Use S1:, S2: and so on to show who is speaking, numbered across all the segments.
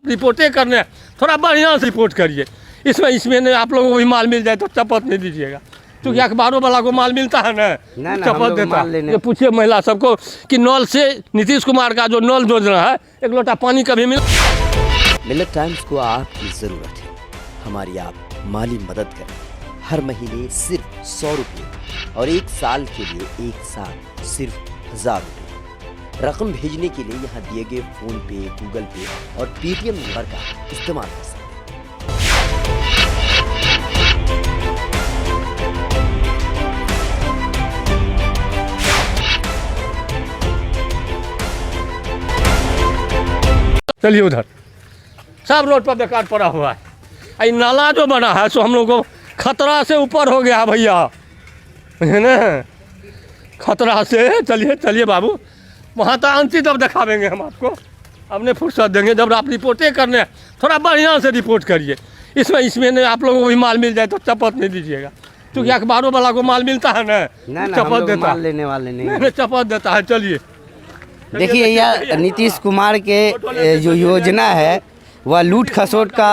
S1: रिपोर्टें करने थोड़ा बढ़िया से रिपोर्ट करिए। इसमें आप लोगों को भी माल मिल जाए तो चपत नहीं दीजिएगा, क्योंकि अखबारों वाला को माल मिलता है ना, चपत देता है। ये पूछिए महिला सबको कि नल से नीतीश कुमार का जो नल योजना है, एक लोटा पानी कभी
S2: मिलत टाइम्स को आपकी ज़रूरत है, हमारी आप माली मदद करें। हर महीने सिर्फ 100 रुपये और 1 साल के लिए एक साथ सिर्फ 1000 रुपये। रकम भेजने के लिए यहाँ दिए गए फोन पे, गूगल पे और पेटीएम नंबर का इस्तेमाल कर सकते हैं।
S1: चलिए उधर सब रोड पर बेकार पड़ा हुआ है। ये नाला जो बना है सो हम लोग को खतरा से ऊपर हो गया भैया, है ना, खतरा से। चलिए चलिए बाबू, वहाँ तक अंतिम तब दिखावेंगे हम आपको, अपने फुर्सत देंगे जब आप रिपोर्टें करने थोड़ा बढ़िया से रिपोर्ट करिए। इसमें आप लोगों को भी माल मिल जाए तो चपत नहीं दीजिएगा, क्योंकि अखबारों वाला को माल मिलता है ना, चपत देता है।
S2: लेने वाले नहीं,
S1: चपत देता है। चलिए
S2: देखिए यह नीतीश कुमार के जो योजना है वह लूट खसोट का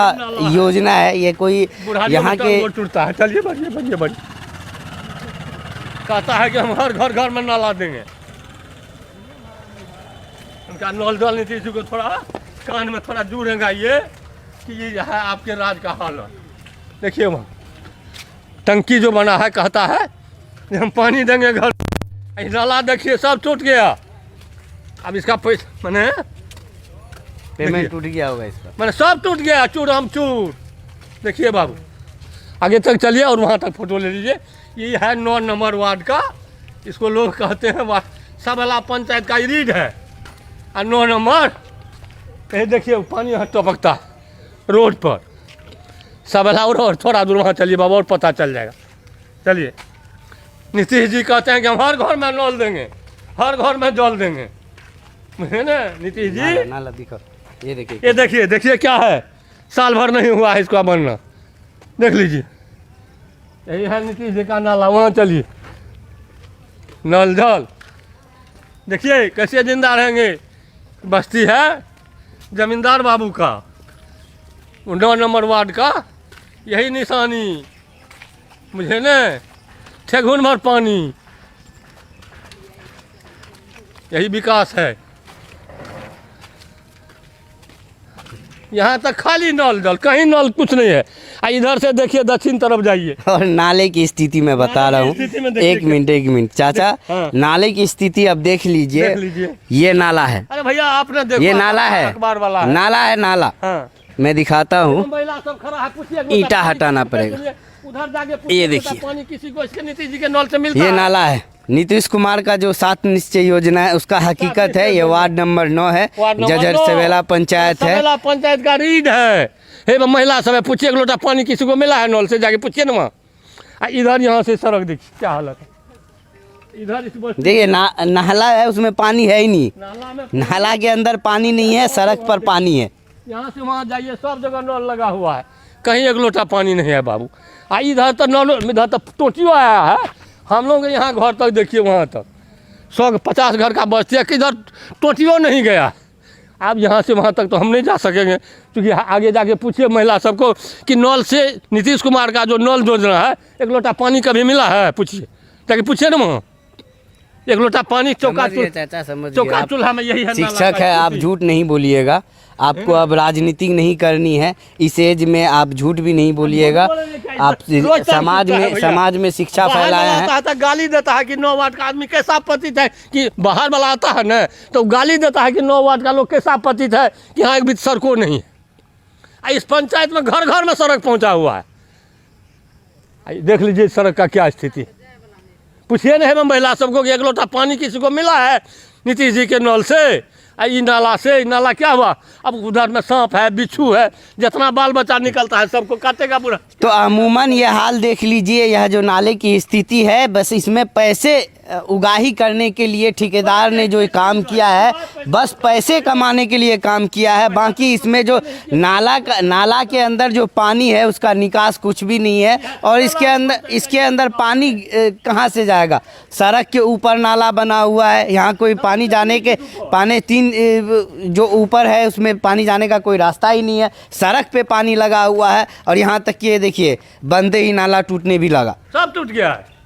S2: योजना है। ये कोई यहाँ के
S1: टूटता है। चलिए बढ़िए बढ़िए बढ़िए, कहता है कि हम हर घर घर में नाला देंगे। उनका नल जल नीतीश जी को थोड़ा कान में थोड़ा जुड़ेगा ये कि ये है आपके राज का हालत। देखिए वहाँ टंकी जो बना है, कहता है कि हम पानी देंगे घर। नाला देखिए सब टूट गया। अब इसका पैसा मैंने
S2: पेमेंट टूट गया होगा इसका,
S1: मैंने सब टूट गया, चूर हम चूर। देखिए बाबू आगे तक चलिए और वहाँ तक फोटो ले लीजिए। ये है 9 नंबर वार्ड का, इसको लोग कहते हैं सबला पंचायत का रीड है। और 9 नंबर कहीं देखिए पानी यहाँ टपकता है रोड पर, सबला और थोड़ा दूर वहाँ चलिए बाबू और पता चल जाएगा। चलिए नीतीश जी कहते हैं कि हम हर घर में नल देंगे, हर घर में जल देंगे, है ना नीतीश जी।
S2: नाला दिखा, ये देखिए,
S1: ये देखिए देखिए क्या है, साल भर नहीं हुआ है इसका बनना, देख लीजिए। यही है नीतीश जी का नाला। वहाँ चलिए नल जल देखिए कैसे जिंदा रहेंगे। बस्ती है जमींदार बाबू का, 9 नंबर वार्ड का यही निशानी, मुझे न ठेगुन भर पानी, यही विकास है। यहाँ तक खाली नल जल, कहीं नल कुछ नहीं है। इधर से देखिए दक्षिण तरफ जाइए
S2: और नाले की स्थिति मैं बता रहा हूँ। एक मिनट चाचा,
S1: हाँ।
S2: नाले की स्थिति अब देख लीजिए। ये नाला है।
S1: अरे भैया आपने देखो,
S2: ये नाला है,
S1: अखबार वाला है।
S2: नाला है नाला।
S1: हाँ।
S2: मैं दिखाता हूँ,
S1: महिला सब खड़ा है, पूछिए
S2: ईंटा हटाना पड़ेगा।
S1: उधर जाके
S2: ये देखिए
S1: पानी किसी को इसके नीतीश जी के नल से मिलता
S2: ये
S1: है।
S2: नाला है। नीतीश कुमार का जो 7 निश्चय योजना है उसका हकीकत है। ये वार्ड नंबर 9 है, जजर सवेला पंचायत है।
S1: सवेला पंचायत का रीड है। हे महिला सब पूछिए, एक लोटा पानी किसी को मिला है नल से, जाके पूछिए ना वहाँ। इधर यहाँ से सड़क देखिए क्या हालत है। इधर
S2: देखिए नाला है, उसमें पानी है ही नहीं। नाला के अंदर पानी नहीं है, सड़क पर पानी है।
S1: यहाँ से वहाँ जाइए सब जगह नल लगा हुआ है, कहीं एक लोटा पानी नहीं है बाबू। इधर तो नल, इधर तो टोटियो आया है। हम लोग यहाँ घर तक देखिए, वहाँ तक 150 घर का बस्ती है, किधर टोटियो नहीं गया। अब यहाँ से वहाँ तक तो हम नहीं जा सकेंगे, क्योंकि आगे जाके पूछिए महिला सबको कि नल से नीतीश कुमार का जो नल योजना है, एक लोटा पानी कभी मिला है, पूछिए जाके पूछिए ना वहाँ। एक लोटा पानी चौका चूल्हा में यही है।
S2: शिक्षक है, आप झूठ नहीं बोलिएगा। आपको अब राजनीति नहीं करनी है, इस एज में आप झूठ भी नहीं बोलिएगा। आप समाज में शिक्षा फैलाए हैं।
S1: गाली देता है कि 9 वार्ड का आदमी कैसा पतित है, कि बाहर वाला आता है ना तो गाली देता है कि 9 वार्ड का लोग कैसा पतित है कि यहाँ एक भी सड़कों नहीं है। इस पंचायत में घर घर में सड़क पहुँचा हुआ है। देख लीजिए सड़क का क्या स्थिति। पूछिए नहीं महिला सबको कि एक लोटा पानी किसी को मिला है नीतीश जी के नल से। ये नाला से, नाला क्या हुआ, अब उधर में सांप है, बिच्छू है, जितना बाल बच्चा निकलता है सबको काटेगा पूरा।
S2: तो अमूमन ये हाल देख लीजिए, यह जो नाले की स्थिति है, बस इसमें पैसे
S3: उगाही करने के लिए ठेकेदार ने जो काम किया है बस पैसे कमाने के लिए काम किया है। बाकी इसमें जो नाला के अंदर जो पानी है उसका निकास कुछ भी नहीं है। और इसके अंदर पानी कहाँ से जाएगा? सड़क के ऊपर नाला बना हुआ है, यहाँ कोई पानी जाने के जो ऊपर है उसमें पानी जाने का कोई रास्ता ही नहीं है। सड़क पे पानी लगा हुआ है और यहाँ तक कि ये देखिए बंदे ही नाला टूटने भी लगा।
S1: सब टूट गया है।